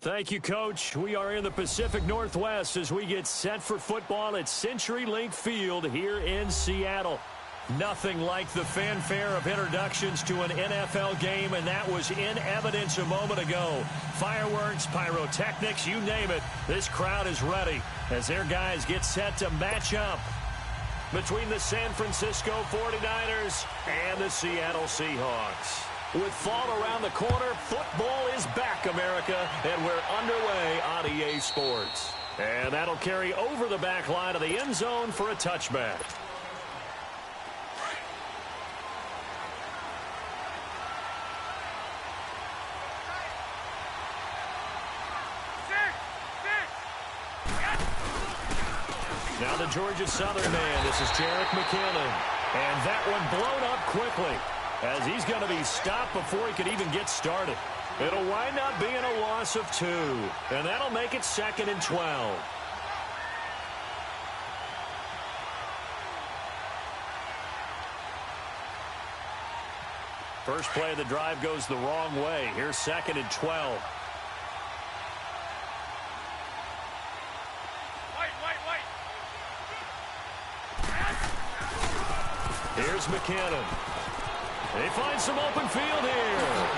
Thank you, Coach. We are in the Pacific Northwest as we get set for football at CenturyLink Field here in Seattle. Nothing like the fanfare of introductions to an NFL game, and that was in evidence a moment ago. Fireworks, pyrotechnics, you name it. This crowd is ready as their guys get set to match up between the San Francisco 49ers and the Seattle Seahawks. With fall around the corner, football is back, America, and we're underway on EA Sports. And that'll carry over the back line of the end zone for a touchback. Now the Georgia Southern man, this is Jerick McKinnon. And that one blown up quickly, as he's going to be stopped before he could even get started. It'll wind up being a loss of 2, and that'll make it 2nd and 12. First play of the drive goes the wrong way. Here's 2nd and 12. Here's McKinnon. They find some open field here.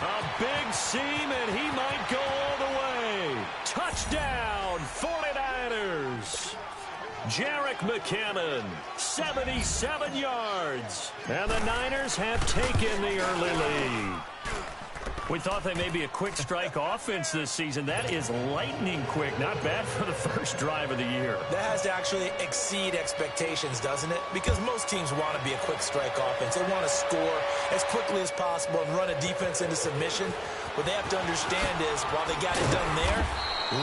A big seam, and he might go all the way. Touchdown, 49ers. Jerick McKinnon, 77 yards. And the Niners have taken the early lead. We thought they may be a quick strike offense this season. That is lightning quick. Not bad for the first drive of the year. That has to actually exceed expectations, doesn't it? Because most teams want to be a quick strike offense. They want to score as quickly as possible and run a defense into submission. What they have to understand is, while they got it done there,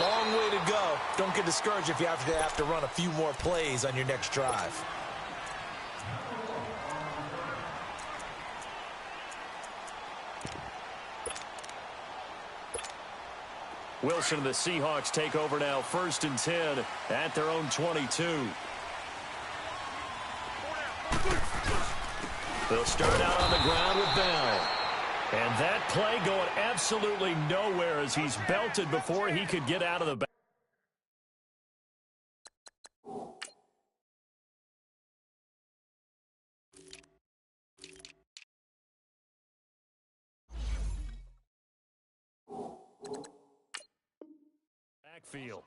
long way to go. Don't get discouraged if you have to run a few more plays on your next drive. Wilson and the Seahawks take over now, 1st and 10 at their own 22. They'll start out on the ground with Bell. And that play going absolutely nowhere as he's belted before he could get out of the back. Backfield.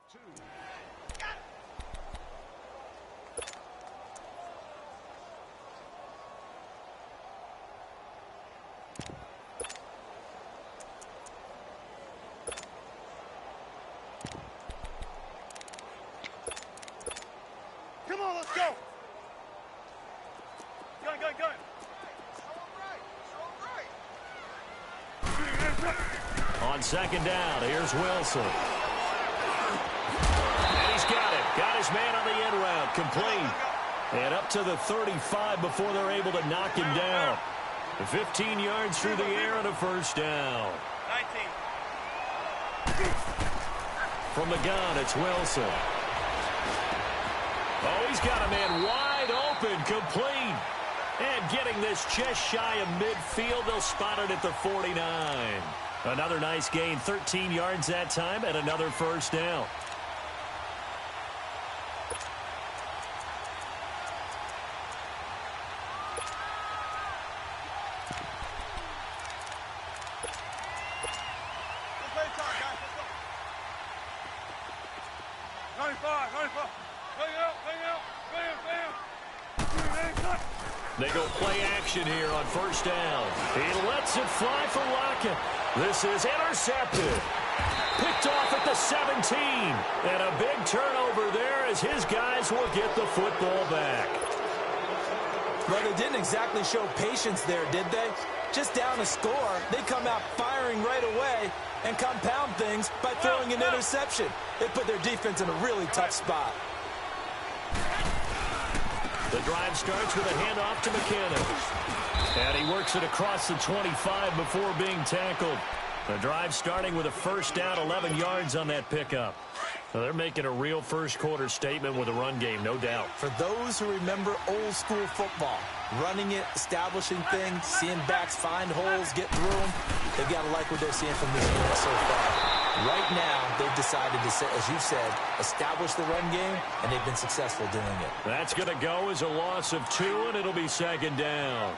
Come on, let's go. Gun. On 2nd down, here's Wilson. Got his man on the end route, complete. And up to the 35 before they're able to knock him down. 15 yards through the air and a first down. 19. From the gun, it's Wilson. Oh, he's got a man wide open, complete. And getting this just shy of midfield, they'll spot it at the 49. Another nice gain, 13 yards that time, and another first down. They go play action here on 1st down. He lets it fly for Lockett. This is intercepted. Picked off at the 17. And a big turnover there as his guys will get the football back. Well, they didn't exactly show patience there, did they? Just down a score, they come out firing right away and compound things by throwing an interception. They put their defense in a really tough spot. The drive starts with a handoff to McKinnon. And he works it across the 25 before being tackled. The drive starting with a first down, 11 yards on that pickup. Well, they're making a real first-quarter statement with a run game, no doubt. For those who remember old-school football, running it, establishing things, seeing backs find holes, get through them, they've got to like what they're seeing from this unit so far. Right now, they've decided to, as you said, establish the run game, and they've been successful doing it. That's going to go as a loss of 2, and it'll be second down.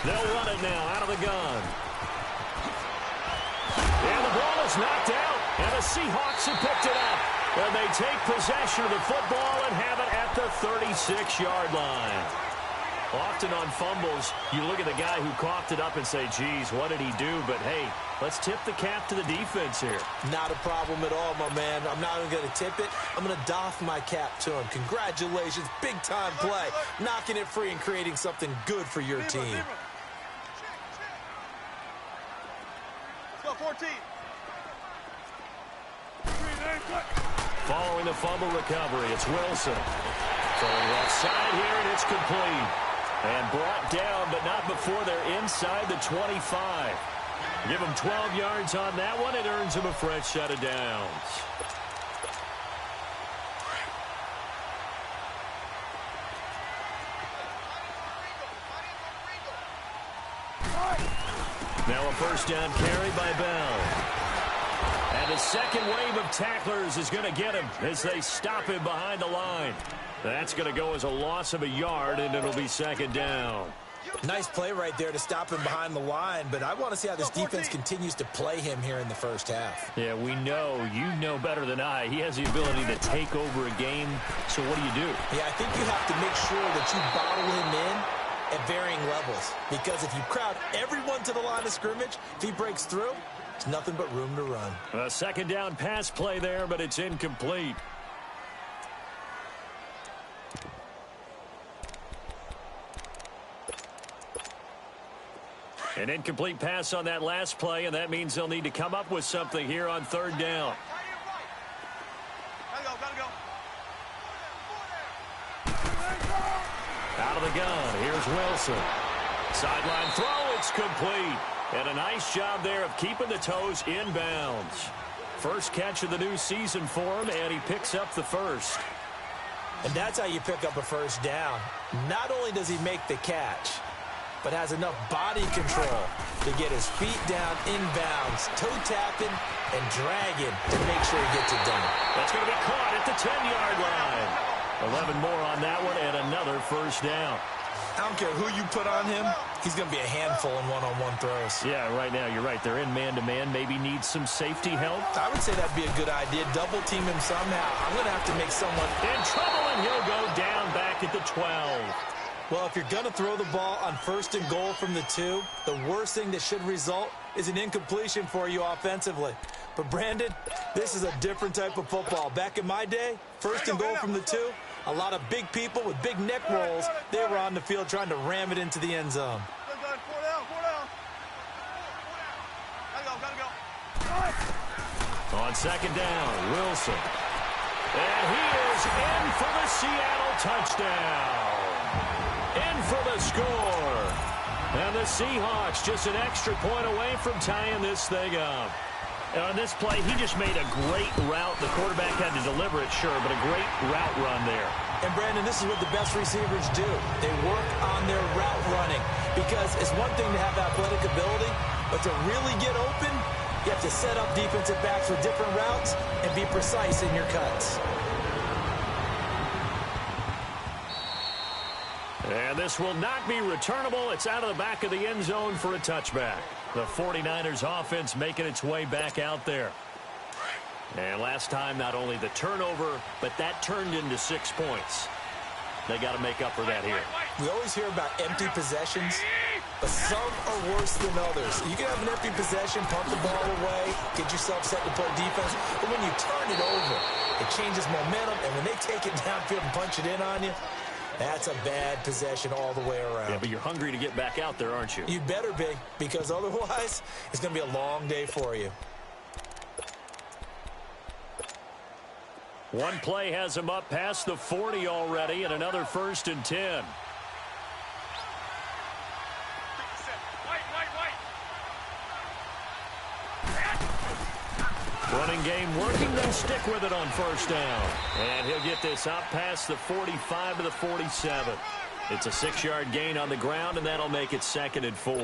They'll run it now out of the gun. And the ball is knocked out, and the Seahawks have picked it up. And they take possession of the football and have it at the 36-yard line. Often on fumbles, you look at the guy who coughed it up and say, geez, what did he do? But, hey, let's tip the cap to the defense here. Not a problem at all, my man. I'm not even going to tip it. I'm going to doff my cap to him. Congratulations, big-time play. Knocking it free and creating something good for your team. 14. Following the fumble recovery, it's Wilson. Throwing left side here, and it's complete. And brought down, but not before they're inside the 25. Give them 12 yards on that one. It earns them a fresh set of downs. Now a first down carry by Bell. And a second wave of tacklers is going to get him as they stop him behind the line. That's going to go as a loss of a yard, and it'll be second down. Nice play right there to stop him behind the line, but I want to see how this defense continues to play him here in the first half. Yeah, we know. You know better than I. He has the ability to take over a game, so what do you do? Yeah, I think you have to make sure that you bottle him in at varying levels, because if you crowd everyone to the line of scrimmage, if he breaks through, it's nothing but room to run. A second down pass play there, but it's incomplete. An incomplete pass on that last play, and that means they'll need to come up with something here on third down. Gotta go. Out of the gun, here's Wilson. Sideline throw, it's complete. And a nice job there of keeping the toes inbounds. First catch of the new season for him, and he picks up the first. And that's how you pick up a first down. Not only does he make the catch, but has enough body control to get his feet down inbounds, toe tapping and dragging to make sure he gets it done. That's going to be caught at the 10-yard line. 11 more on that one, and another first down. I don't care who you put on him, he's going to be a handful in one-on-one throws. Yeah, right now, you're right. They're in man-to-man. Maybe need some safety help. I would say that'd be a good idea. Double team him somehow. I'm going to have to make someone in trouble, and he'll go down back at the 12. Well, if you're going to throw the ball on first and goal from the 2, the worst thing that should result is an incompletion for you offensively. But, Brandon, this is a different type of football. Back in my day, first and goal from the 2, a lot of big people with big neck rolls, they were on the field trying to ram it into the end zone. Four down. Gotta go. On second down, Wilson. And he is in for the Seattle touchdown. In for the score. And the Seahawks just an extra point away from tying this thing up. And on this play, he just made a great route. The quarterback had to deliver it, sure, but a great route run there. And, Brandon, this is what the best receivers do. They work on their route running, because it's one thing to have athletic ability, but to really get open, you have to set up defensive backs with different routes and be precise in your cuts. And this will not be returnable. It's out of the back of the end zone for a touchback. The 49ers offense making its way back out there. And last time, not only the turnover, but that turned into 6 points. They got to make up for that here. We always hear about empty possessions, but some are worse than others. You can have an empty possession, punt the ball away, get yourself set to play defense, but when you turn it over, it changes momentum, and when they take it downfield and punch it in on you, that's a bad possession all the way around. Yeah, but you're hungry to get back out there, aren't you? You better be, because otherwise, it's going to be a long day for you. One play has him up past the 40 already, and another 1st and 10. Running game working, then stick with it on first down. And he'll get this up past the 45 to the 47. It's a 6-yard gain on the ground, and that'll make it 2nd and 4.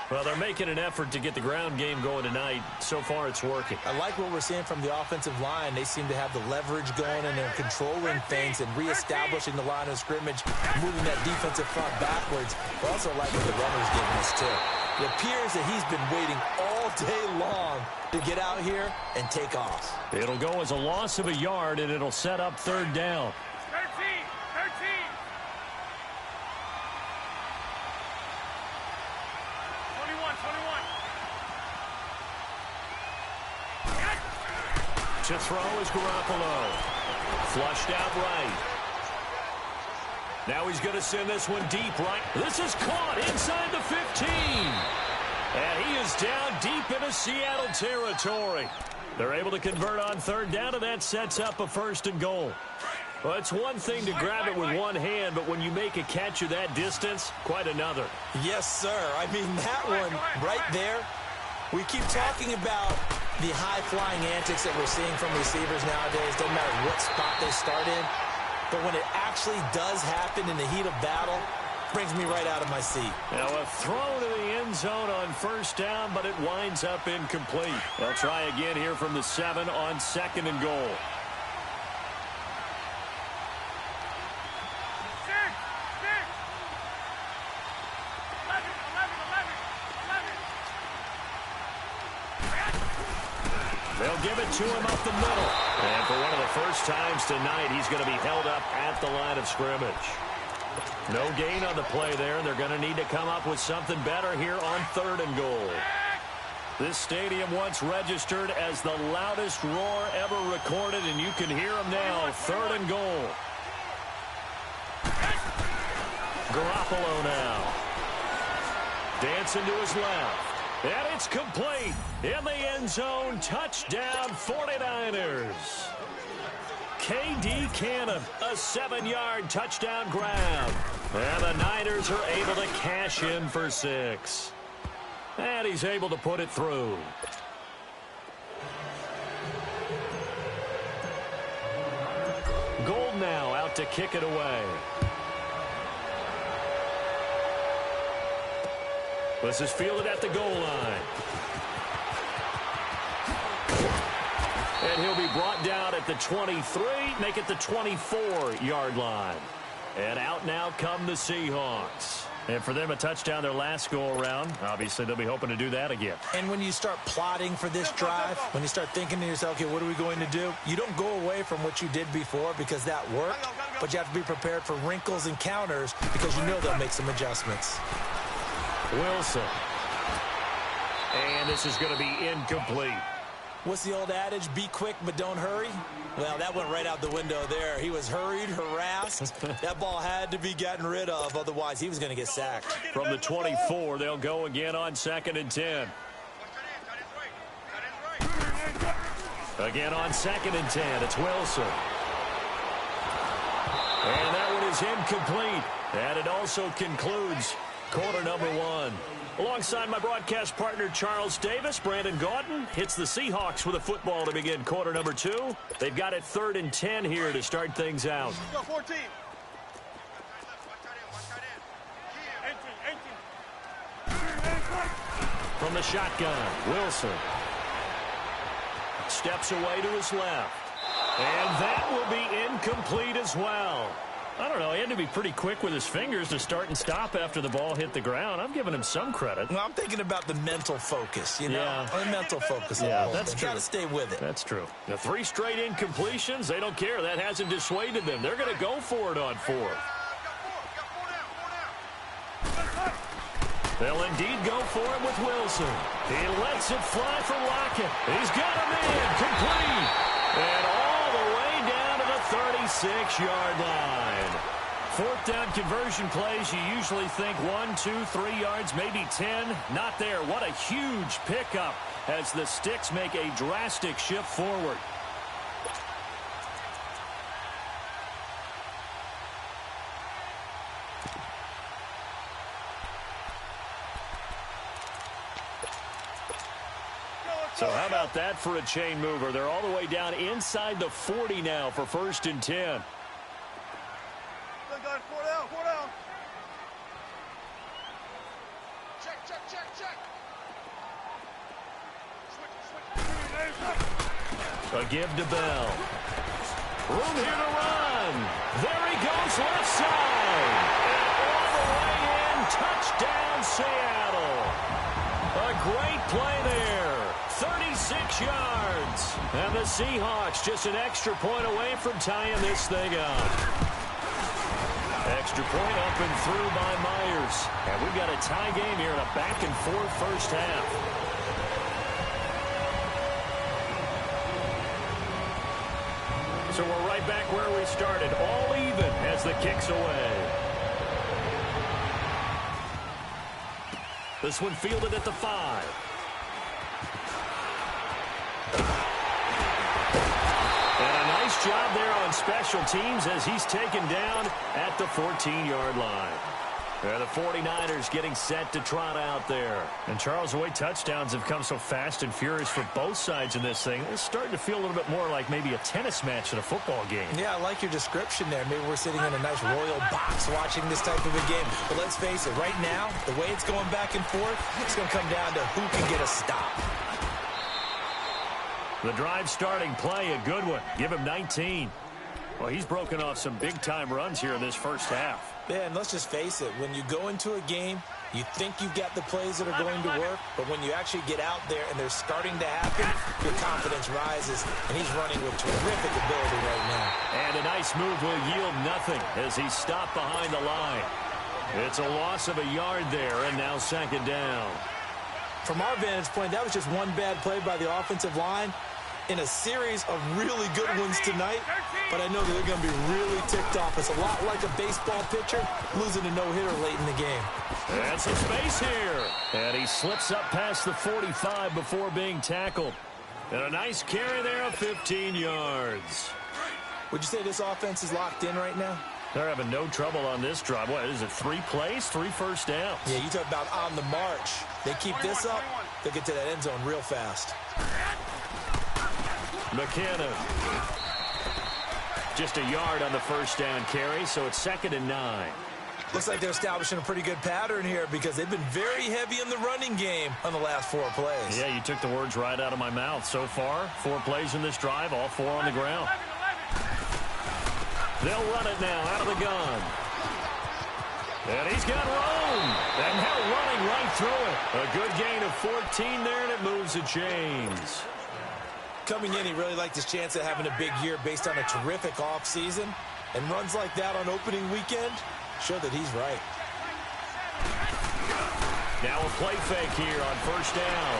Well, they're making an effort to get the ground game going tonight. So far, it's working. I like what we're seeing from the offensive line. They seem to have the leverage going, and they're controlling things and reestablishing the line of scrimmage, moving that defensive front backwards. I also like what the runner's giving us, too. It appears that he's been waiting all day long to get out here and take off. It'll go as a loss of a yard, and it'll set up 3rd down. 21. To throw is JaguarPaW. Flushed out right. Now he's going to send this one deep right. This is caught inside the 15. And he is down deep into Seattle territory. They're able to convert on 3rd down, and that sets up a 1st and goal. Well, it's one thing to grab it with one hand, but when you make a catch of that distance, quite another. Yes, sir. I mean, that one right there, we keep talking about the high-flying antics that we're seeing from receivers nowadays. Doesn't matter what spot they start in. But when it actually does happen in the heat of battle, brings me right out of my seat. Now a throw to the end zone on 1st down, but it winds up incomplete. They'll try again here from the 7 on 2nd and goal. They'll give it to him up the middle. And for one of the first times tonight, he's going to be held up at the line of scrimmage. No gain on the play there, and they're going to need to come up with something better here on 3rd and goal. This stadium once registered as the loudest roar ever recorded, and you can hear them now. 3rd and goal. JaguarPaW now. Dancing to his left. And it's complete. In the end zone, touchdown 49ers. K.D. Cannon, a 7-yard touchdown grab. And the Niners are able to cash in for 6. And he's able to put it through. Gold now out to kick it away. This is fielded at the goal line. And he'll be brought down at the 23, make it the 24-yard line. And out now come the Seahawks. And for them, a touchdown their last go-around. Obviously, they'll be hoping to do that again. And when you start plotting for this drive, when you start thinking to yourself, okay, what are we going to do? You don't go away from what you did before because that worked, but you have to be prepared for wrinkles and counters because you know they'll make some adjustments. Wilson. And this is going to be incomplete. What's the old adage? Be quick, but don't hurry? Well, that went right out the window there. He was hurried, harassed. That ball had to be gotten rid of, otherwise he was going to get sacked. From the 24, they'll go again on 2nd and 10. Again on 2nd and 10, it's Wilson. And that one is incomplete. And it also concludes quarter number 1. Alongside my broadcast partner, Charles Davis, Brandon Gaudin hits the Seahawks with a football to begin quarter number 2. They've got it 3rd and 10 here to start things out. Go, 14. From the shotgun, Wilson. Steps away to his left. And that will be incomplete as well. I don't know. He had to be pretty quick with his fingers to start and stop after the ball hit the ground. I'm giving him some credit. Well, I'm thinking about the mental focus, you know? Yeah. The mental focus. Yeah, that's true. Got to stay with it. That's true. The 3 straight incompletions, they don't care. That hasn't dissuaded them. They're going to go for it on 4th. They'll indeed go for it with Wilson. He lets it fly for Lockett. He's got him in. Complete. And all the way down to the 36-yard line. 4th down conversion plays, you usually think 1, 2, 3 yards, maybe 10. Not there. What a huge pickup as the Sticks make a drastic shift forward. So how about that for a chain mover? They're all the way down inside the 40 now for 1st and 10. Good, guys. 4 down, 4 down. Check, check, check, check. Switch. A give to Bell. Room here to run. There he goes left side. And all the way in. Touchdown, Seattle. A great play there. 36 yards. And the Seahawks just an extra point away from tying this thing up. Extra point up and through by Myers. And we've got a tie game here in a back-and-forth first half. So we're right back where we started, all even as the kick's away. This one fielded at the 5. And a nice job there on special teams as he's taken down at the 14-yard line. The 49ers getting set to trot out there. And Charles, the way touchdowns have come so fast and furious for both sides in this thing, it's starting to feel a little bit more like maybe a tennis match in a football game. Yeah, I like your description there. Maybe we're sitting in a nice royal box watching this type of a game. But let's face it, right now, the way it's going back and forth, it's going to come down to who can get a stop. The drive starting play, a good one. Give him 19. Well, he's broken off some big-time runs here in this first half. Yeah, and let's just face it. When you go into a game, you think you've got the plays that are going to work, but when you actually get out there and they're starting to happen, your confidence rises, and he's running with terrific ability right now. And a nice move will yield nothing as he's stopped behind the line. It's a loss of a yard there, and now 2nd down. From our vantage point, that was just one bad play by the offensive line in a series of really good ones tonight, but I know that they're going to be really ticked off. It's a lot like a baseball pitcher losing a no-hitter late in the game. And some space here. And he slips up past the 45 before being tackled. And a nice carry there of 15 yards. Would you say this offense is locked in right now? They're having no trouble on this drive. What is it, 3 plays, 3 first downs? Yeah, you talk about on the march. They keep this up, they'll get to that end zone real fast. McKinnon. Just a yard on the first down carry, so it's 2nd and 9. Looks like they're establishing a pretty good pattern here because they've been very heavy in the running game on the last 4 plays. Yeah, you took the words right out of my mouth. So far, 4 plays in this drive, all 4 on the ground. They'll run it now out of the gun. And he's got room. And now running right through it. A good gain of 14 there, and it moves the chains. Coming in, he really liked his chance at having a big year based on a terrific offseason. And runs like that on opening weekend show that he's right. Now a play fake here on first down.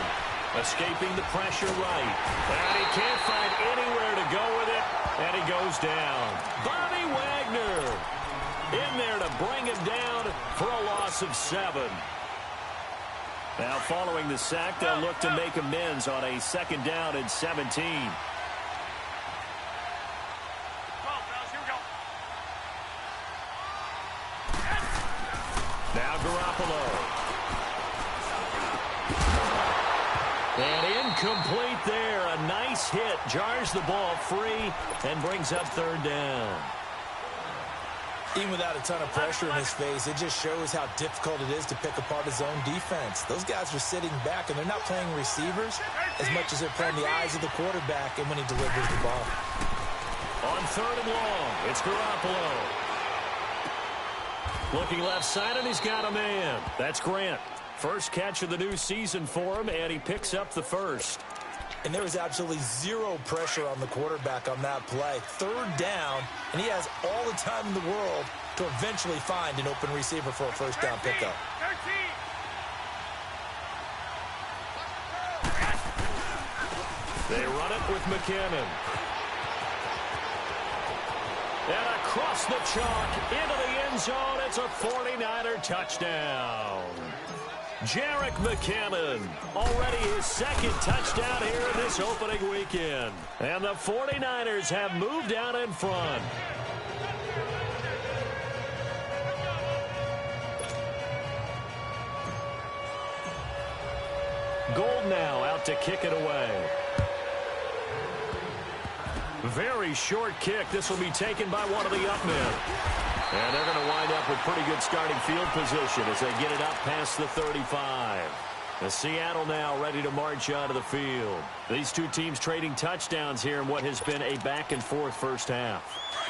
Escaping the pressure right. And he can't find anywhere to go with it. And he goes down. Bobby Wagner in there to bring him down for a loss of 7. Now following the sack, they'll look to make amends on a 2nd down and 17. Now Garoppolo. And incomplete there. A nice hit. Jars the ball free and brings up 3rd down. Even without a ton of pressure in his face, it just shows how difficult it is to pick apart his own defense. Those guys are sitting back, and they're not playing receivers as much as they're playing the eyes of the quarterback and when he delivers the ball. On 3rd and long, it's Garoppolo. Looking left side, and he's got a man. That's Grant. First catch of the new season for him, and he picks up the first. And there was absolutely zero pressure on the quarterback on that play. 3rd down, and he has all the time in the world to eventually find an open receiver for a first down pickup. They run it with McKinnon. And across the chalk into the end zone, it's a 49er touchdown. Jerick McKinnon, already his 2nd touchdown here in this opening weekend. And the 49ers have moved out in front. Gold now out to kick it away. Very short kick. This will be taken by one of the up men. And they're going to wind up with pretty good starting field position as they get it up past the 35. The Seattle now ready to march onto the field. These two teams trading touchdowns here in what has been a back-and-forth first half.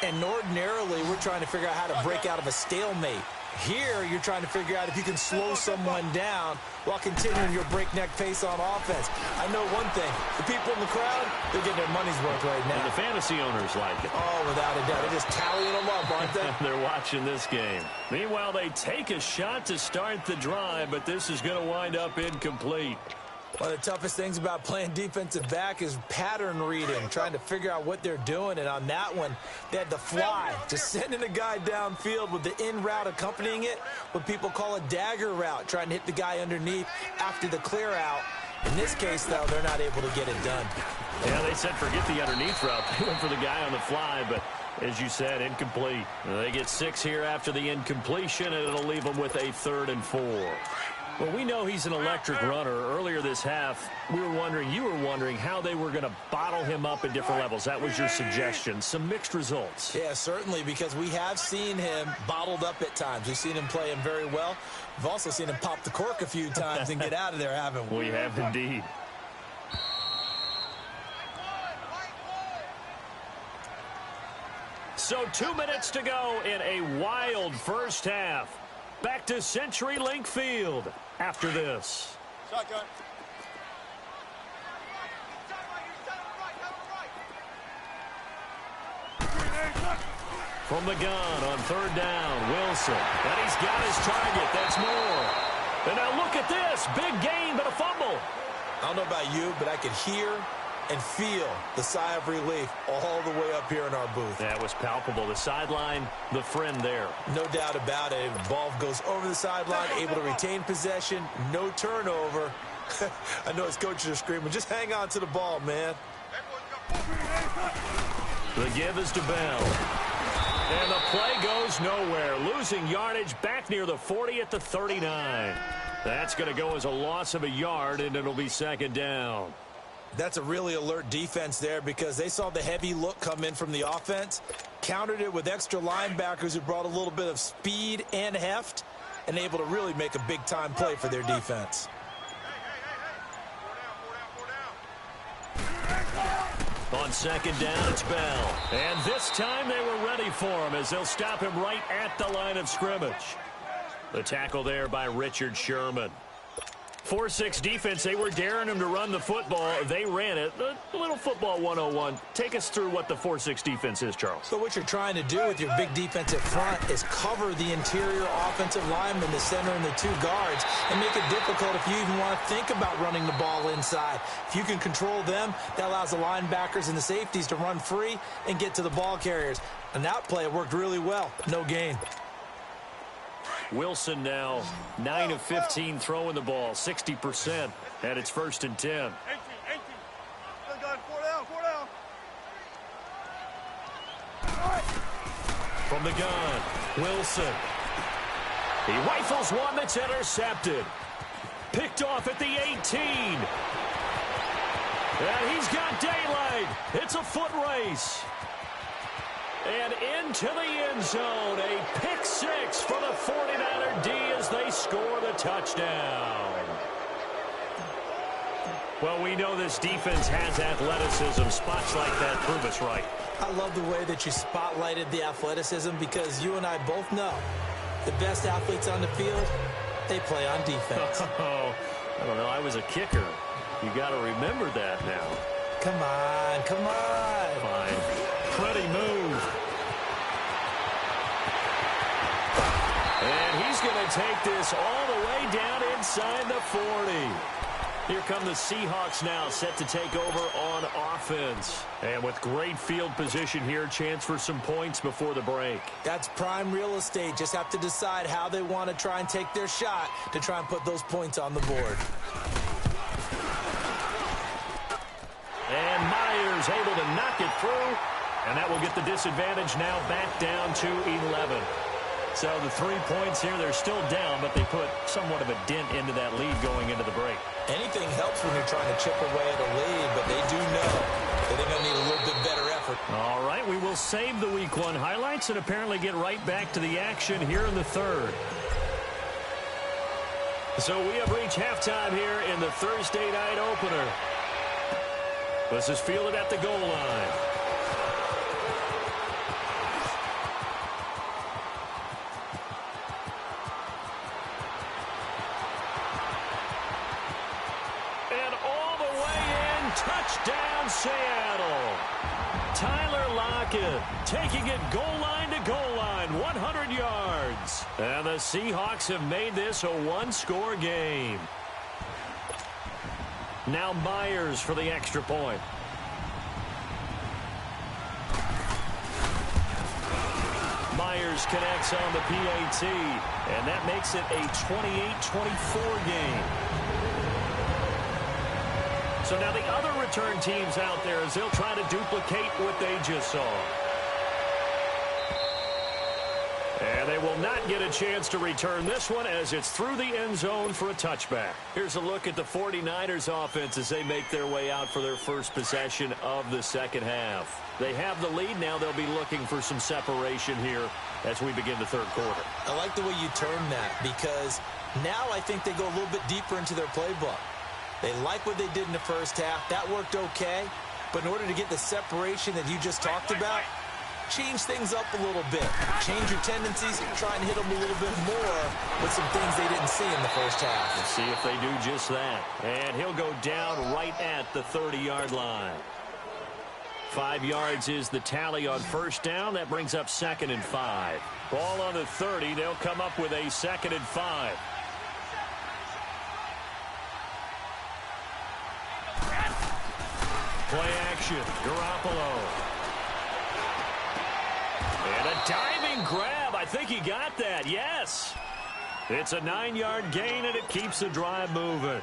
And ordinarily, we're trying to figure out how to break out of a stalemate. Here, you're trying to figure out if you can slow someone down while continuing your breakneck pace on offense. I know one thing. The people in the crowd, they're getting their money's worth right now. And the fantasy owners like it. Oh, without a doubt. They're just tallying them up, aren't they? They're watching this game. Meanwhile, they take a shot to start the drive, but this is going to wind up incomplete. One of the toughest things about playing defensive back is pattern reading, trying to figure out what they're doing. And on that one, they had to fly, just sending a guy downfield with the in route accompanying it, what people call a dagger route, trying to hit the guy underneath after the clear out. In this case, though, they're not able to get it done. Yeah, they said forget the underneath route. They went for the guy on the fly, but as you said, incomplete. They get 6 here after the incompletion, and it'll leave them with a 3rd and 4. Well, we know he's an electric runner. Earlier this half, you were wondering how they were going to bottle him up at different levels. That was your suggestion. Some mixed results. Yeah, certainly, because we have seen him bottled up at times. We've seen him play him very well. We've also seen him pop the cork a few times and get out of there, haven't we? We have indeed. So 2 minutes to go in a wild first half. Back to CenturyLink Field after this. Shotgun. From the gun on 3rd down, Wilson. And he's got his target. That's Moore. And now look at this. Big gain, but a fumble. I don't know about you, but I could hear and feel the sigh of relief all the way up here in our booth. That was palpable. The sideline, the friend there. No doubt about it. Ball goes over the sideline, able to retain possession, no turnover. I know his coaches are screaming, just hang on to the ball, man. The give is to Bell. And the play goes nowhere. Losing yardage back near the 40 at the 39. That's going to go as a loss of a yard, and it'll be 2nd down. That's a really alert defense there because they saw the heavy look come in from the offense, countered it with extra linebackers who brought a little bit of speed and heft, and able to really make a big-time play for their defense. On 2nd down, it's Bell. And this time they were ready for him as they'll stop him right at the line of scrimmage. The tackle there by Richard Sherman. 4-6 defense, they were daring him to run the football. They ran it. A little football 101. Take us through what the 4-6 defense is, Charles. So what you're trying to do with your big defensive front is cover the interior offensive lineman, the center, and the 2 guards, and make it difficult if you even want to think about running the ball inside. If you can control them, that allows the linebackers and the safeties to run free and get to the ball carriers. And that play worked really well. No gain. Wilson now 9 of 15 throwing the ball, 60%, and it's 1st and 10. 18. Gun, 4 down. From the gun, Wilson. He rifles one that's intercepted. Picked off at the 18. And he's got daylight. It's a foot race. And into the end zone, a pick 6 for the 49er D as they score the touchdown. Well, we know this defense has athleticism. Spots like that prove us right. I love the way that you spotlighted the athleticism because you and I both know the best athletes on the field, they play on defense. Oh, I don't know. I was a kicker. You got to remember that now. Come on. Fine. Pretty move. And he's going to take this all the way down inside the 40. Here come the Seahawks now, set to take over on offense. And with great field position here, chance for some points before the break. That's prime real estate. Just have to decide how they want to try and take their shot to try and put those points on the board. And Myers able to knock it through. And that will get the disadvantage now back down to 11. So the 3 points here, they're still down, but they put somewhat of a dent into that lead going into the break. Anything helps when you're trying to chip away at a lead, but they do know that they're going to need a little bit better effort. All right, we will save the Week 1 highlights and apparently get right back to the action here in the third. So we have reached halftime here in the Thursday night opener. This is fielded at the goal line. And all the way in, touchdown Seattle. Tyler Lockett taking it goal line to goal line, 100 yards. And the Seahawks have made this a one-score game. Now Myers for the extra point. Myers connects on the PAT, and that makes it a 28-24 game. So now the other return teams out there as they'll try to duplicate what they just saw. And they will not get a chance to return this one as it's through the end zone for a touchback. Here's a look at the 49ers offense as they make their way out for their first possession of the second half. They have the lead. Now they'll be looking for some separation here as we begin the third quarter. I like the way you term that because now I think they go a little bit deeper into their playbook. They like what they did in the first half. That worked okay. But in order to get the separation that you just talked about, change things up a little bit. Change your tendencies, try and hit them a little bit more with some things they didn't see in the first half. Let's see if they do just that. And he'll go down right at the 30-yard line. 5 yards is the tally on first down. That brings up 2nd and 5. Ball on the 30. They'll come up with a 2nd and 5. Play action. Garoppolo. And a diving grab. I think he got that. Yes. It's a 9-yard gain, and it keeps the drive moving.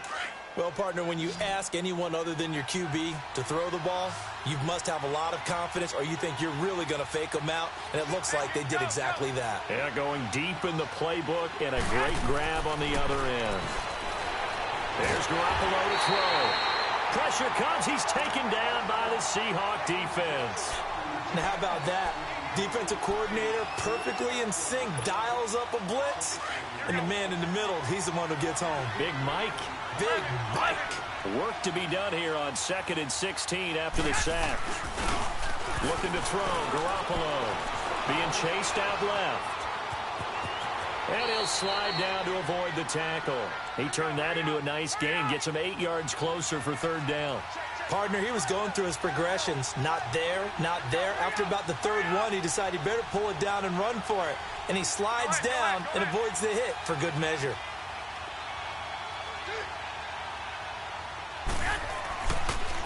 Well, partner, when you ask anyone other than your QB to throw the ball, you must have a lot of confidence or you think you're really going to fake them out, and it looks like they did exactly that. Yeah, going deep in the playbook and a great grab on the other end. There's Garoppolo to throw. Pressure comes. He's taken down by the Seahawk defense. Now, how about that? Defensive coordinator perfectly in sync, dials up a blitz, and the man in the middle, he's the one who gets home. Big Mike. Big Mike. Work to be done here on 2nd and 16 after the sack. Looking to throw. Garoppolo being chased out left. And he'll slide down to avoid the tackle. He turned that into a nice gain. Gets him 8 yards closer for 3rd down. Partner, he was going through his progressions. Not there, not there. After about the 3rd one, he decided he better pull it down and run for it. And he slides down and avoids the hit for good measure.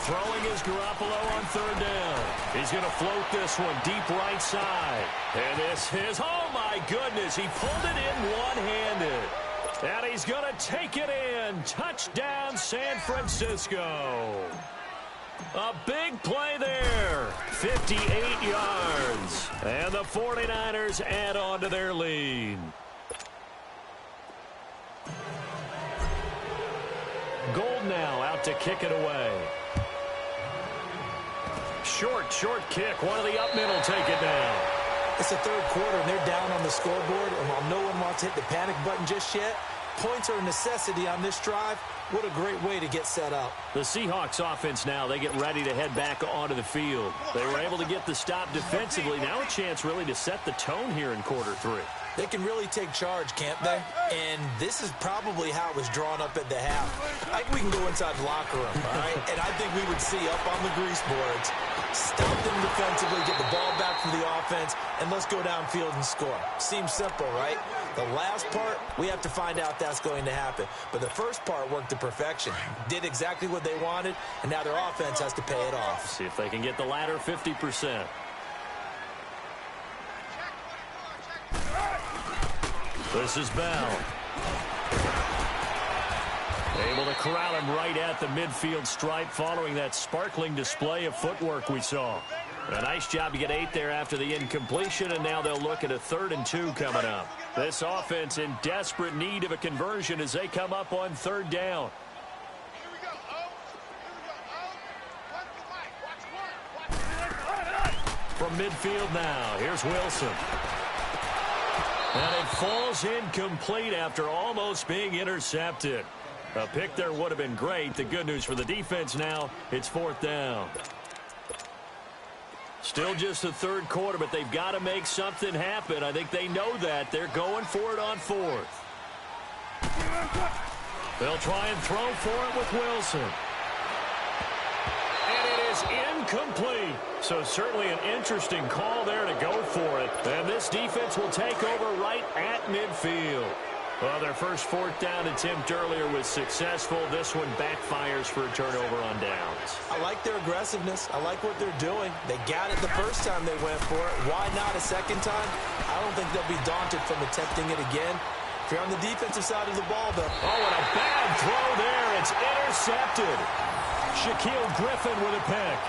Throwing is Garoppolo on 3rd down. He's going to float this one deep right side. And this is, oh my goodness, he pulled it in one-handed. And he's going to take it in. Touchdown, San Francisco. A big play there. 58 yards. And the 49ers add on to their lead. Gold now out to kick it away. Short kick. One of the up men will take it down. It's the 3rd quarter, and they're down on the scoreboard. And while no one wants to hit the panic button just yet, points are a necessity on this drive. What a great way to get set up. The Seahawks offense now, they get ready to head back onto the field. They were able to get the stop defensively. Now a chance really to set the tone here in quarter 3. They can really take charge, can't they? And this is probably how it was drawn up at the half. I think we can go inside the locker room, all right? And I think we would see up on the grease boards, stop them defensively, get the ball back for the offense, and let's go downfield and score. Seems simple, right? The last part, we have to find out that's going to happen. But the first part worked to perfection. Did exactly what they wanted, and now their offense has to pay it off. See if they can get the latter 50%. This is Bell. Able to corral him right at the midfield stripe following that sparkling display of footwork we saw. A nice job to get 8 there after the incompletion, and now they'll look at a 3rd and 2 coming up. This offense in desperate need of a conversion as they come up on 3rd down. from midfield now. Here's Wilson. And it falls incomplete after almost being intercepted. A pick there would have been great. The good news for the defense now, it's 4th down. Still just the third quarter, but they've got to make something happen. I think they know that. They're going for it on 4th. They'll try and throw for it with Wilson. And it is incomplete. So certainly an interesting call there to go for it. And this defense will take over right at midfield. Well, their first 4th down attempt earlier was successful. This one backfires for a turnover on downs. I like their aggressiveness. I like what they're doing. They got it the first time they went for it. Why not a second time? I don't think they'll be daunted from attempting it again. If you're on the defensive side of the ball, though. Oh, and a bad throw there. It's intercepted. Shaquille Griffin with a pick.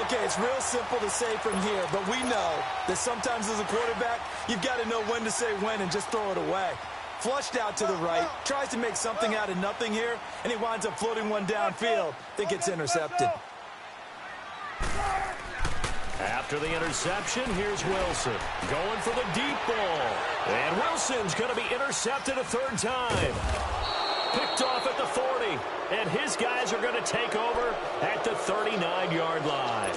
Okay, it's real simple to say from here, but we know that sometimes as a quarterback, you've got to know when to say when and just throw it away. Flushed out to the right, tries to make something out of nothing here, and he winds up floating one downfield. Think it's intercepted. After the interception, here's Wilson going for the deep ball. And Wilson's going to be intercepted a 3rd time. Picked off at the 40. And his guys are going to take over at the 39-yard line.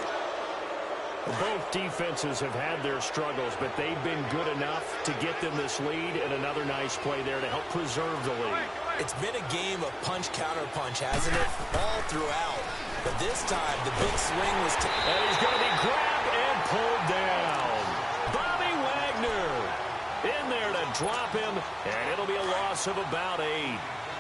Both defenses have had their struggles, but they've been good enough to get them this lead, and another nice play there to help preserve the lead. It's been a game of punch-counter-punch, hasn't it? All throughout. But this time, the big swing was... And he's going to be grabbed and pulled down. Bobby Wagner in there to drop him, and it'll be a loss of about 8.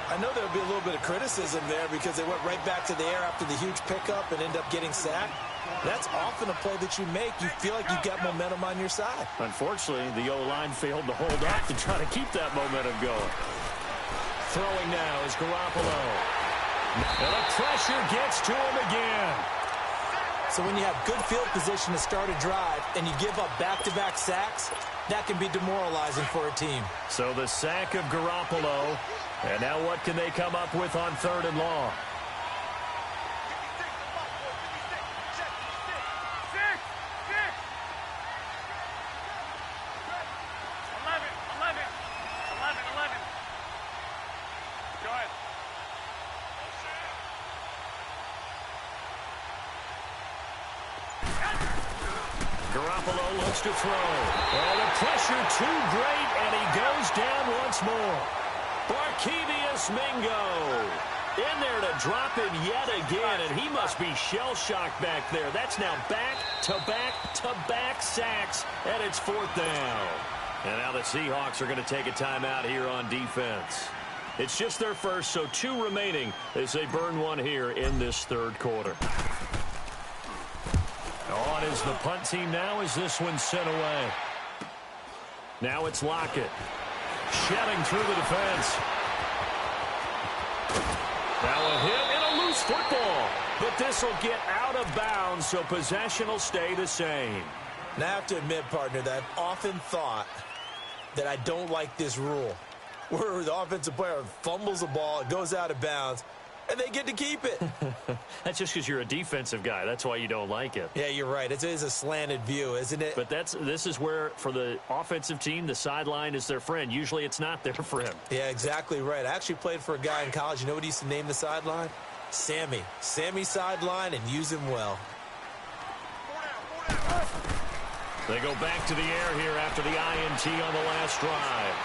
I know there'll be a little bit of criticism there because they went right back to the air after the huge pickup and end up getting sacked. That's often a play that you make. You feel like you've got momentum on your side. Unfortunately, the O-line failed to hold up to try to keep that momentum going. Throwing now is Garoppolo. And the pressure gets to him again. So when you have good field position to start a drive and you give up back-to-back sacks, that can be demoralizing for a team. So the sack of Garoppolo. And now what can they come up with on 3rd and long? Garoppolo looks to throw. Oh, the pressure too great, and he goes down once more. Barkevious Mingo in there to drop him yet again, and he must be shell-shocked back there. That's now back-to-back-to-back sacks, and it's 4th down. And now the Seahawks are going to take a timeout here on defense. It's just their first, so 2 remaining as they burn one here in this 3rd quarter. On is the punt team now as this one's sent away. Now it's Lockett. Shedding through the defense. Now a hit and a loose football. But this will get out of bounds, so possession will stay the same. Now I have to admit, partner, that I've often thought that I don't like this rule. Where the offensive player fumbles the ball, it goes out of bounds, and they get to keep it. That's just because you're a defensive guy. That's why you don't like it. Yeah, you're right. It is a slanted view, isn't it? But this is where, for the offensive team, the sideline is their friend. Usually it's not their friend. Yeah, exactly right. I actually played for a guy in college. You know what he used to name the sideline? Sammy. Sammy sideline, and use him well. They go back to the air here after the INT on the last drive.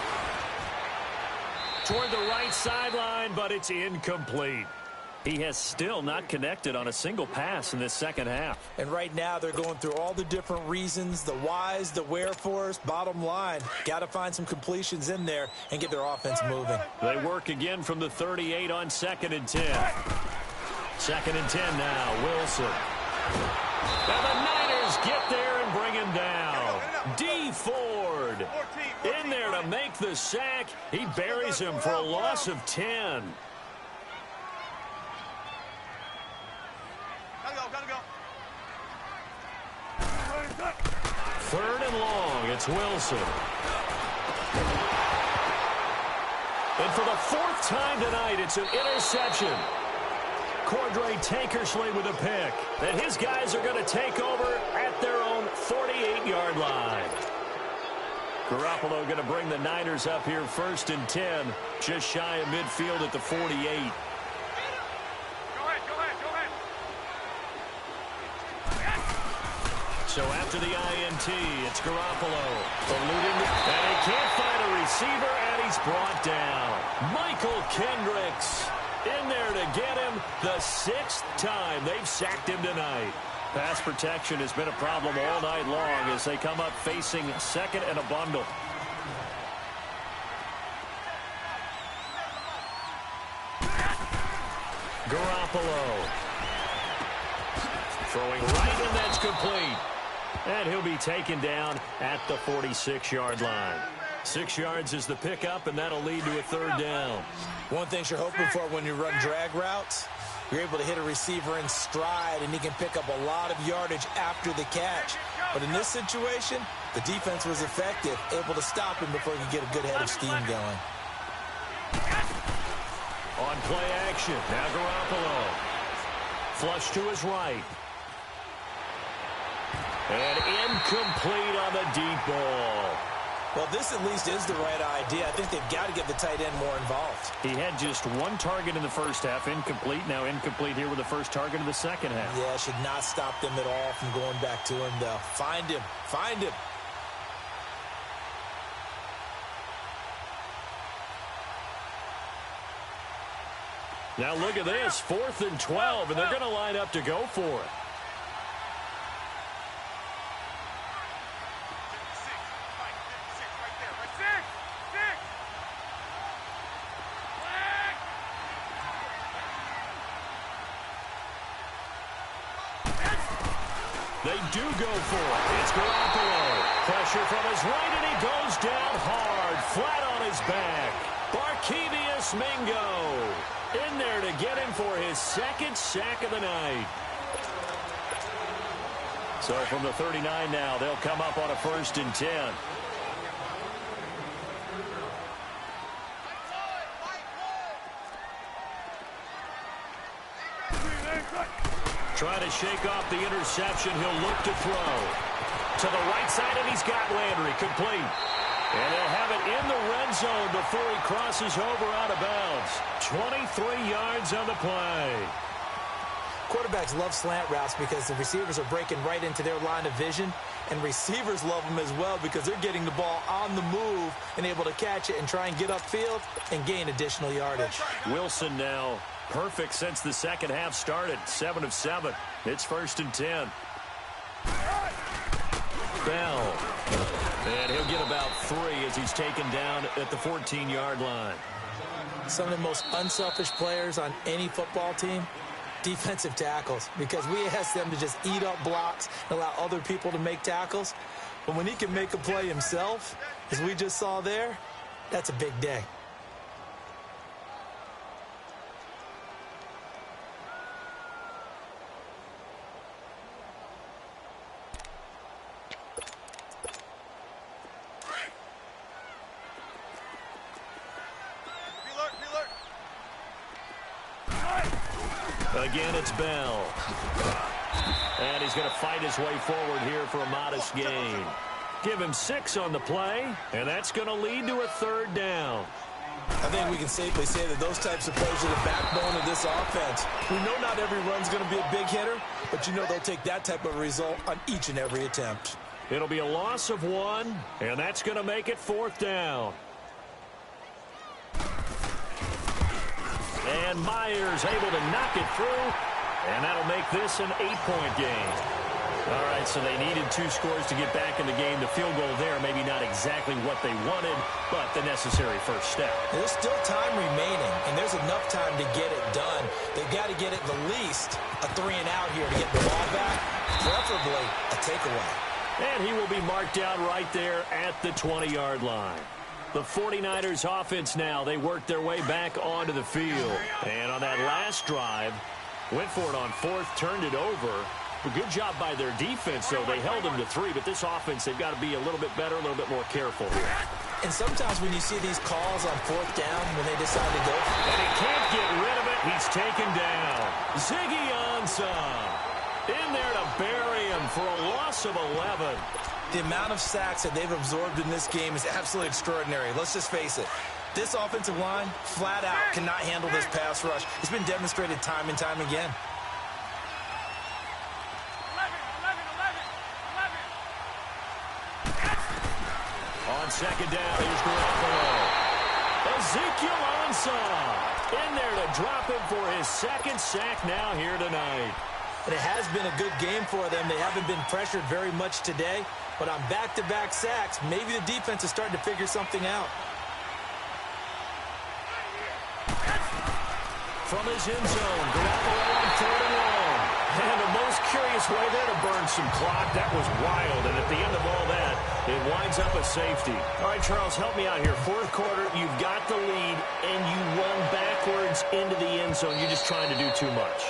Toward the right sideline, but it's incomplete. He has still not connected on a single pass in this second half. And right now they're going through all the different reasons, the whys, the wherefores. Bottom line, got to find some completions in there and get their offense moving. They work again from the 38 on 2nd and 10. 2nd and 10 now, Wilson. And the Niners get there and bring him down. D. Ford in there to make the sack. He buries him for a loss of 10. Gotta go. 3rd and long, it's Wilson. And for the 4th time tonight, it's an interception. Cordray Tankersley with a pick. And his guys are going to take over at their own 48-yard line. Garoppolo going to bring the Niners up here 1st and 10, just shy of midfield at the 48. Go ahead. So after the INT, it's Garoppolo. Eluding, and he can't find a receiver, and he's brought down. Michael Kendricks in there to get him the 6th time they've sacked him tonight. Pass protection has been a problem all night long as they come up facing 2nd and a bundle. Garoppolo. Throwing right, and that's complete. And he'll be taken down at the 46-yard line. 6 yards is the pickup, and that'll lead to a 3rd down. One thing you're hoping for when you run drag routes, you're able to hit a receiver in stride, and he can pick up a lot of yardage after the catch. But in this situation, the defense was effective, able to stop him before he could get a good head of steam going. On play action, now Garoppolo. Flush to his right. And incomplete on the deep ball. Well, this at least is the right idea. I think they've got to get the tight end more involved. He had just 1 target in the first half, incomplete. Now incomplete here with the first target of the second half. Yeah, should not stop them at all from going back to him, though. Find him. Find him. Now look at this, 4th and 12, and they're going to line up to go for it. They do go for it. It's Garoppolo. Pressure from his right, and he goes down hard, flat on his back. Barkevious Mingo in there to get him for his 2nd sack of the night. So from the 39 now, they'll come up on a 1st and 10. Trying to shake off the interception. He'll look to throw. To the right side, and he's got Landry. Complete. And he'll have it in the red zone before he crosses over out of bounds. 23 yards on the play. Quarterbacks love slant routes because the receivers are breaking right into their line of vision. And receivers love them as well because they're getting the ball on the move and able to catch it and try and get upfield and gain additional yardage. Wilson now perfect since the second half started. 7 of 7. It's 1st and 10. Bell. And he'll get about 3 as he's taken down at the 14-yard line. Some of the most unselfish players on any football team, defensive tackles, because we ask them to just eat up blocks and allow other people to make tackles. But when he can make a play himself, as we just saw there, that's a big day. Again, it's Bell. And he's going to fight his way forward here for a modest gain. Give him 6 on the play, and that's going to lead to a 3rd down. I think we can safely say that those types of plays are the backbone of this offense. We know not every run's going to be a big hitter, but you know they'll take that type of result on each and every attempt. It'll be a loss of 1, and that's going to make it 4th down. And Myers able to knock it through, and that'll make this an 8-point game. All right, so they needed 2 scores to get back in the game. The field goal there, maybe not exactly what they wanted, but the necessary first step. There's still time remaining, and there's enough time to get it done. They've got to get at the least a 3-and-out here to get the ball back, preferably a takeaway. And he will be marked down right there at the 20-yard line. The 49ers offense now, they work their way back onto the field. And on that last drive, went for it on 4th, turned it over. A good job by their defense, though. They held them to 3, but this offense, they've got to be a little bit better, a little bit more careful here. And sometimes when you see these calls on 4th down, when they decide to go, and he can't get rid of it, He's taken down. Ziggy Ansah in there to bury him for a loss of 11. The amount of sacks that they've absorbed in this game is absolutely extraordinary. Let's just face it. This offensive line, flat out, cannot handle this pass rush. It's been demonstrated time and time again. On second down, here's Garoppolo. Ezekiel Ansah in there to drop him for his second sack now here tonight. And it has been a good game for them. They haven't been pressured very much today, but on back-to-back sacks, maybe the defense is starting to figure something out. From his end zone, Garoppolo on 3rd and long. And the most curious way there to burn some clock. That was wild, and at the end of all that, it winds up a safety. All right, Charles, help me out here. Fourth quarter, you've got the lead, and you run backwards into the end zone. You're just trying to do too much.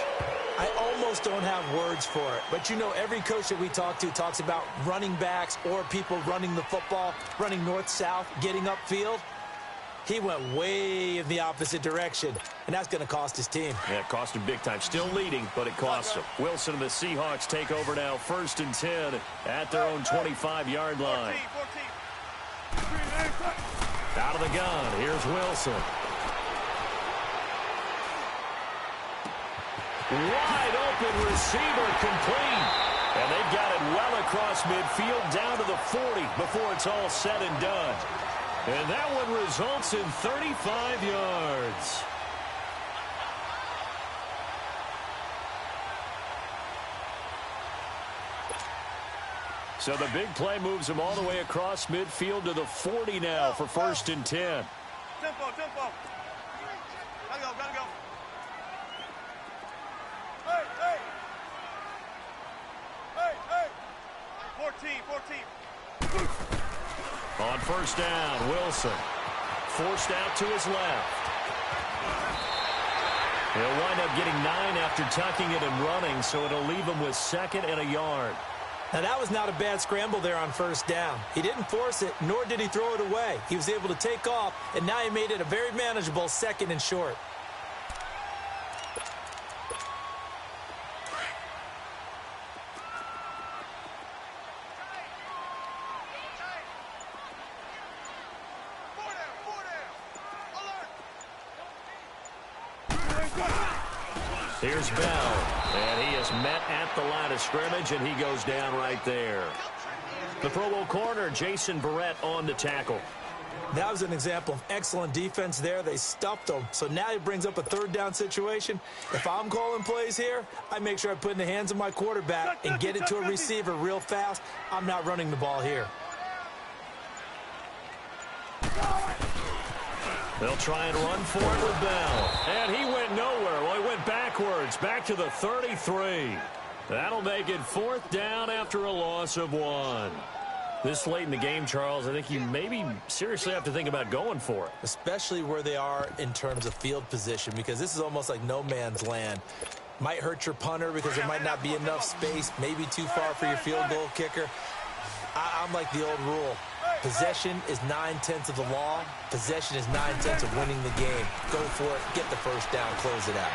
I almost don't have words for it, but you know every coach that we talk to talks about running backs or people running the football, running north-south, getting upfield. He went way in the opposite direction, and that's going to cost his team. Yeah, it cost him big time. Still leading, but it cost him. Wilson and the Seahawks take over now, 1st and 10 at their own 25-yard line. 14. Out of the gun, here's Wilson. Wide open receiver complete. And they've got it well across midfield down to the 40 before it's all said and done. And that one results in 35 yards. So the big play moves him all the way across midfield to the 40 now for 1st and 10. Tempo. Gotta go. Hey. 14. On 1st down, Wilson forced out to his left. He'll wind up getting 9 after tucking it and running, so it'll leave him with 2nd and a yard. Now, that was not a bad scramble there on 1st down. He didn't force it, nor did he throw it away. He was able to take off, and now he made it a very manageable 2nd and short. Here's Bell, and he is met at the line of scrimmage, and he goes down right there. The Pro Bowl corner, Jason Verrett, on the tackle. That was an example of excellent defense there. They stuffed him. So now he brings up a 3rd down situation. If I'm calling plays here, I make sure I put it in the hands of my quarterback and get it to a receiver real fast. I'm not running the ball here. They'll try and run for it with Bell. And he went nowhere. Well, he went backwards, back to the 33. That'll make it 4th down after a loss of 1. This late in the game, Charles, I think you maybe seriously have to think about going for it. Especially where they are in terms of field position, because this is almost like no man's land. Might hurt your punter because there might not be enough space, maybe too far for your field goal kicker. I'm like the old rule. Possession is 9/10 of the law. Possession is 9/10 of winning the game. Go for it. Get the 1st down. Close it out.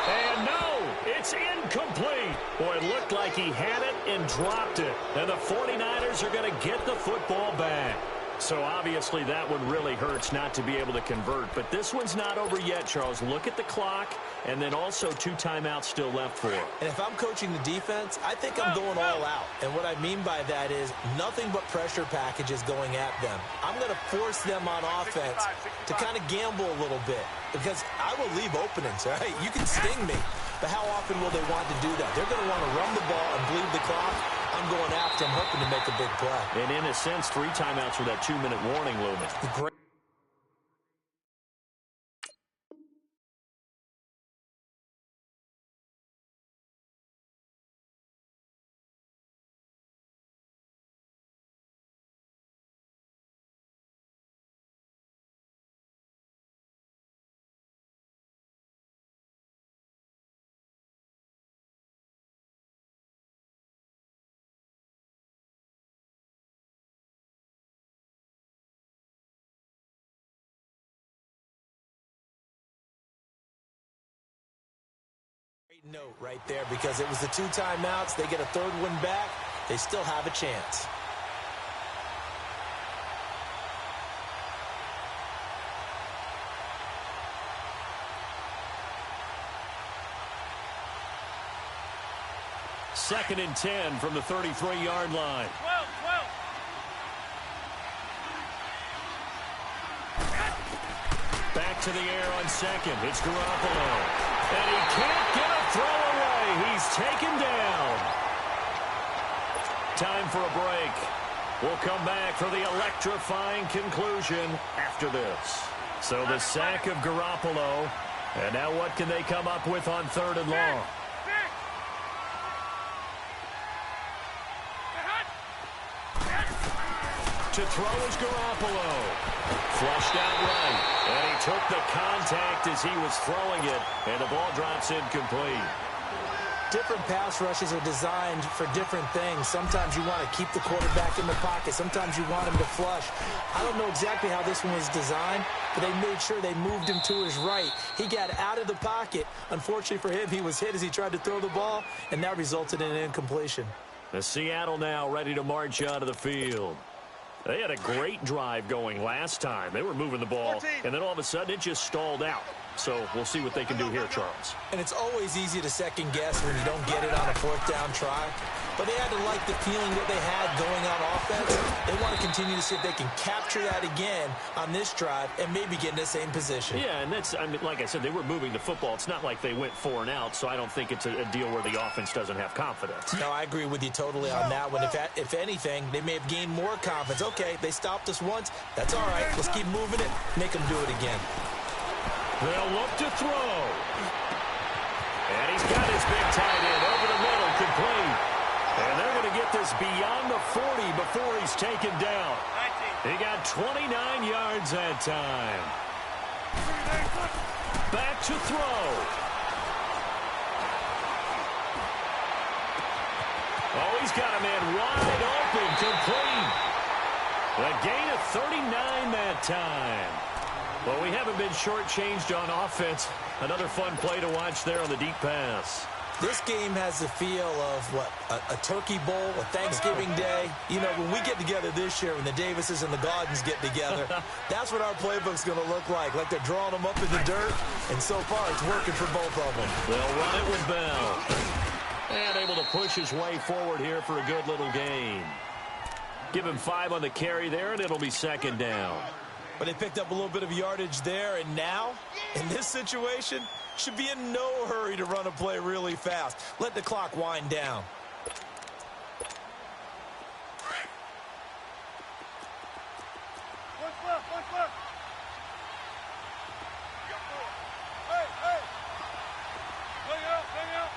And no, it's incomplete. Boy, it looked like he had it and dropped it. And the 49ers are going to get the football back. So obviously that one really hurts not to be able to convert. But this one's not over yet, Charles. Look at the clock, and then also 2 timeouts still left for him. And if I'm coaching the defense, I think I'm going all out. And what I mean by that is nothing but pressure packages going at them. I'm going to force them on offense to kind of gamble a little bit because I will leave openings, right? You can sting me, but how often will they want to do that? They're going to want to run the ball and bleed the clock. I'm going after them, hoping to make a big play. And in a sense, 3 timeouts with that 2-minute warning looming. Great. Note right there, because it was the 2 timeouts. They get a 3rd one back. They still have a chance. Second and 10 from the 33-yard line. 12. Back to the air on second. It's Garoppolo. And he can't get a throw away. He's taken down. Time for a break. We'll come back for the electrifying conclusion after this. So the sack of Garoppolo. And now what can they come up with on 3rd and long? To throw is Garoppolo. Flushed out right. And he took the contact as he was throwing it. And the ball drops incomplete. Different pass rushes are designed for different things. Sometimes you want to keep the quarterback in the pocket. Sometimes you want him to flush. I don't know exactly how this one was designed, but they made sure they moved him to his right. He got out of the pocket. Unfortunately for him, he was hit as he tried to throw the ball, and that resulted in an incompletion. The Seattle now ready to march onto the field. They had a great drive going last time. They were moving the ball, 14. and then all of a sudden it just stalled out. So we'll see what they can do here, Charles. And it's always easy to second guess when you don't get it on a 4th down try. But they had to like the feeling that they had going on offense. They want to continue to see if they can capture that again on this drive and maybe get in the same position. Yeah, and that's, I mean, like I said, they were moving the football. It's not like they went 4 and out, so I don't think it's a deal where the offense doesn't have confidence. No, I agree with you totally on that one. If anything, they may have gained more confidence. Okay, they stopped us once. That's all right. Let's keep moving it. Make them do it again. They'll look to throw. And he's got his big tight end over the middle, complete. And they're going to get this beyond the 40 before he's taken down. 19. He got 29 yards that time. Back to throw. Oh, he's got a man wide open, complete. A gain of 39 that time. Well, we haven't been shortchanged on offense. Another fun play to watch there on the deep pass. This game has the feel of, what, a turkey bowl, a Thanksgiving day. You know, when we get together this year, when the Davises and the Gaudens get together, that's what our playbook's going to look like they're drawing them up in the dirt, and so far it's working for both of them. They'll run it with Bell. And able to push his way forward here for a good little gain. Give him 5 on the carry there, and it'll be 2nd down. But they picked up a little bit of yardage there, and now, in this situation, should be in no hurry to run a play really fast. Let the clock wind down. One left. You got 4. Hey. Hang out.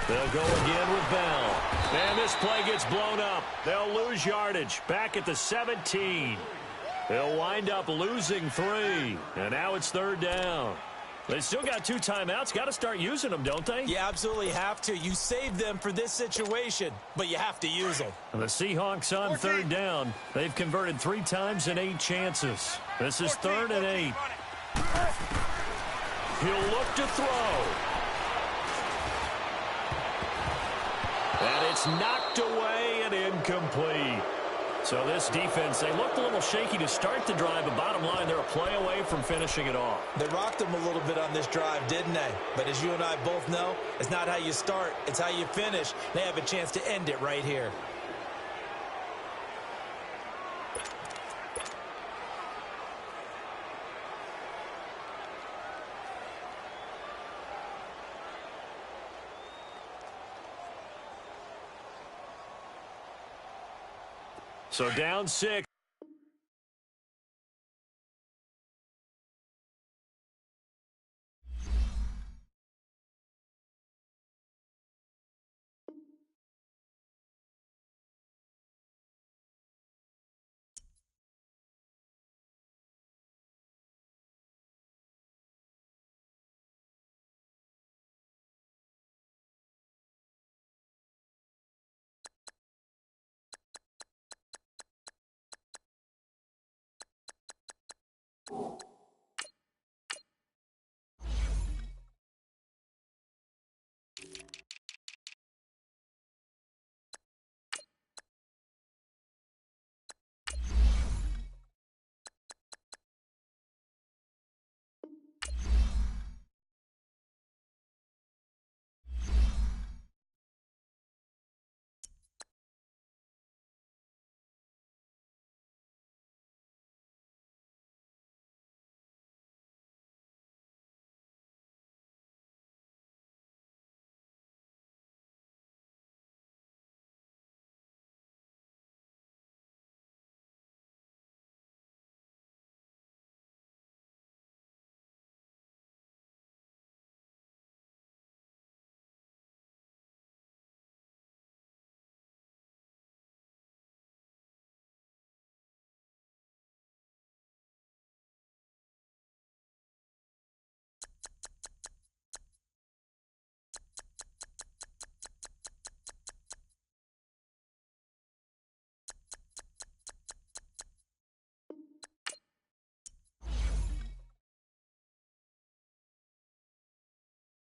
They'll go again with Bell. And this play gets blown up. They'll lose yardage. Back at the 17. They'll wind up losing 3. And now it's 3rd down. They still got 2 timeouts. Got to start using them, don't they? You absolutely have to. You save them for this situation, but you have to use them. And the Seahawks on 3rd down. They've converted 3 times in 8 chances. This is 3rd and 8. He'll look to throw. And it's knocked away and incomplete. So this defense, they looked a little shaky to start the drive, but bottom line, they're a play away from finishing it off. They rocked them a little bit on this drive, didn't they? But as you and I both know, it's not how you start, it's how you finish. They have a chance to end it right here. So down 6.